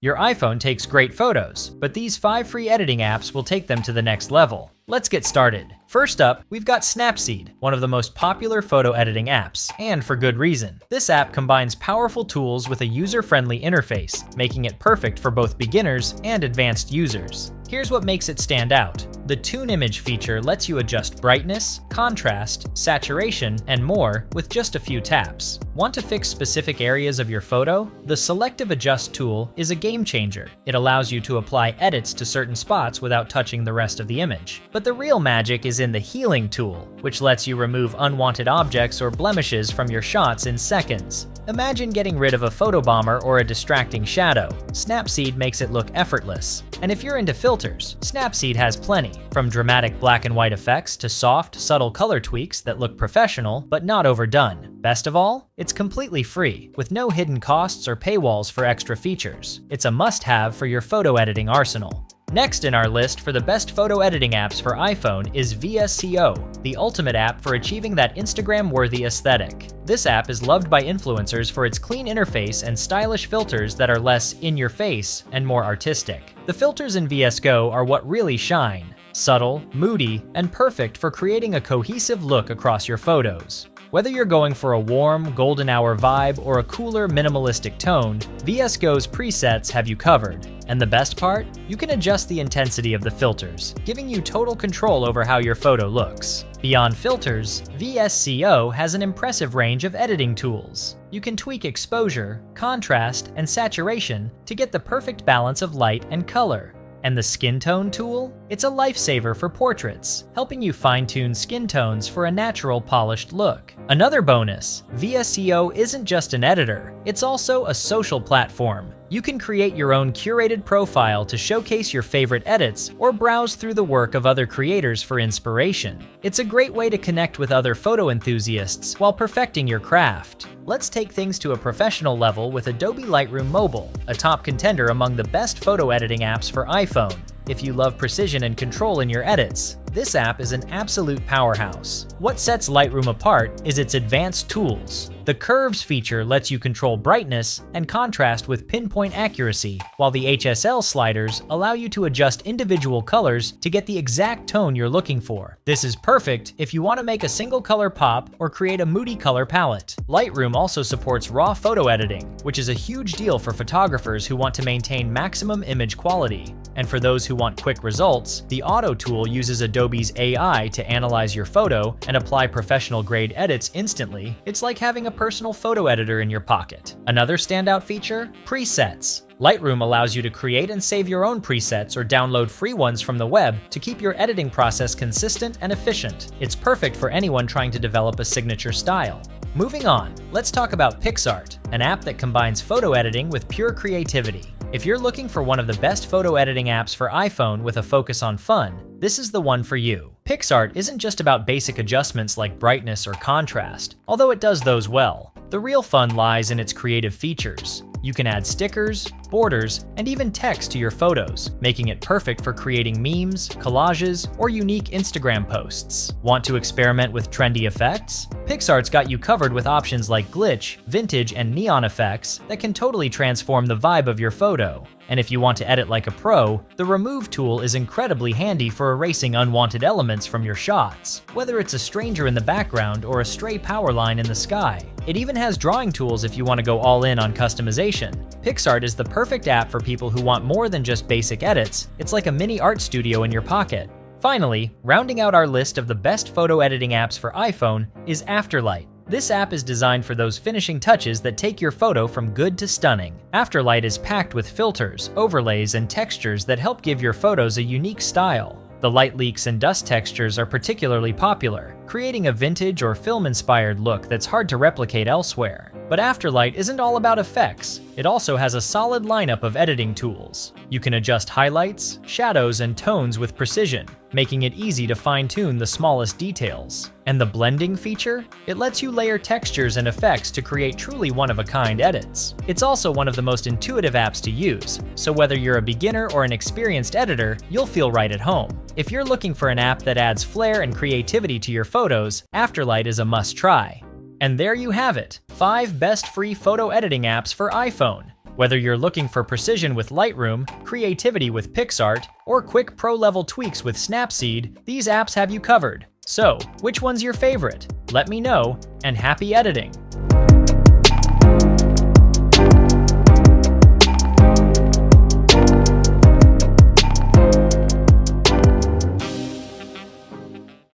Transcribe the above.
Your iPhone takes great photos, but these 5 free editing apps will take them to the next level. Let's get started. First up, we've got Snapseed, one of the most popular photo editing apps, and for good reason. This app combines powerful tools with a user-friendly interface, making it perfect for both beginners and advanced users. Here's what makes it stand out. The Tune Image feature lets you adjust brightness, contrast, saturation, and more with just a few taps. Want to fix specific areas of your photo? The Selective Adjust tool is a game changer. It allows you to apply edits to certain spots without touching the rest of the image. But the real magic is in the Healing tool, which lets you remove unwanted objects or blemishes from your shots in seconds. Imagine getting rid of a photobomber or a distracting shadow. Snapseed makes it look effortless. And if you're into filters, Snapseed has plenty, from dramatic black and white effects to soft, subtle color tweaks that look professional but not overdone. Best of all, it's completely free, with no hidden costs or paywalls for extra features. It's a must-have for your photo editing arsenal. Next in our list for the best photo editing apps for iPhone is VSCO, the ultimate app for achieving that Instagram-worthy aesthetic. This app is loved by influencers for its clean interface and stylish filters that are less in-your-face and more artistic. The filters in VSCO are what really shine, subtle, moody, and perfect for creating a cohesive look across your photos. Whether you're going for a warm, golden hour vibe or a cooler, minimalistic tone, VSCO's presets have you covered. And the best part? You can adjust the intensity of the filters, giving you total control over how your photo looks. Beyond filters, VSCO has an impressive range of editing tools. You can tweak exposure, contrast, and saturation to get the perfect balance of light and color. And the Skin Tone tool? It's a lifesaver for portraits, helping you fine-tune skin tones for a natural, polished look. Another bonus, VSCO isn't just an editor, it's also a social platform. You can create your own curated profile to showcase your favorite edits or browse through the work of other creators for inspiration. It's a great way to connect with other photo enthusiasts while perfecting your craft. Let's take things to a professional level with Adobe Lightroom Mobile, a top contender among the best photo editing apps for iPhone. If you love precision and control in your edits, this app is an absolute powerhouse. What sets Lightroom apart is its advanced tools. The Curves feature lets you control brightness and contrast with pinpoint accuracy, while the HSL sliders allow you to adjust individual colors to get the exact tone you're looking for. This is perfect if you want to make a single color pop or create a moody color palette. Lightroom also supports raw photo editing, which is a huge deal for photographers who want to maintain maximum image quality. And for those who want quick results, the Auto tool uses Adobe's AI to analyze your photo and apply professional-grade edits instantly. It's like having a personal photo editor in your pocket. Another standout feature? Presets. Lightroom allows you to create and save your own presets or download free ones from the web to keep your editing process consistent and efficient. It's perfect for anyone trying to develop a signature style. Moving on, let's talk about PixArt, an app that combines photo editing with pure creativity. If you're looking for one of the best photo editing apps for iPhone with a focus on fun, this is the one for you. PixArt isn't just about basic adjustments like brightness or contrast, although it does those well. The real fun lies in its creative features. You can add stickers, borders, and even text to your photos, making it perfect for creating memes, collages, or unique Instagram posts. Want to experiment with trendy effects? PixArt's got you covered with options like glitch, vintage, and neon effects that can totally transform the vibe of your photo. And if you want to edit like a pro, the Remove tool is incredibly handy for erasing unwanted elements from your shots, whether it's a stranger in the background or a stray power line in the sky. It even has drawing tools if you want to go all in on customization. PixArt is the perfect app for people who want more than just basic edits. It's like a mini art studio in your pocket. Finally, rounding out our list of the best photo editing apps for iPhone is Afterlight. This app is designed for those finishing touches that take your photo from good to stunning. Afterlight is packed with filters, overlays, and textures that help give your photos a unique style. The light leaks and dust textures are particularly popular, creating a vintage or film-inspired look that's hard to replicate elsewhere. But Afterlight isn't all about effects. It also has a solid lineup of editing tools. You can adjust highlights, shadows, and tones with precision, making it easy to fine-tune the smallest details. And the blending feature? It lets you layer textures and effects to create truly one-of-a-kind edits. It's also one of the most intuitive apps to use, so whether you're a beginner or an experienced editor, you'll feel right at home. If you're looking for an app that adds flair and creativity to your photos, Afterlight is a must-try. And there you have it, 5 best free photo editing apps for iPhone. Whether you're looking for precision with Lightroom, creativity with PixArt, or quick pro-level tweaks with Snapseed, these apps have you covered. So, which one's your favorite? Let me know, and happy editing!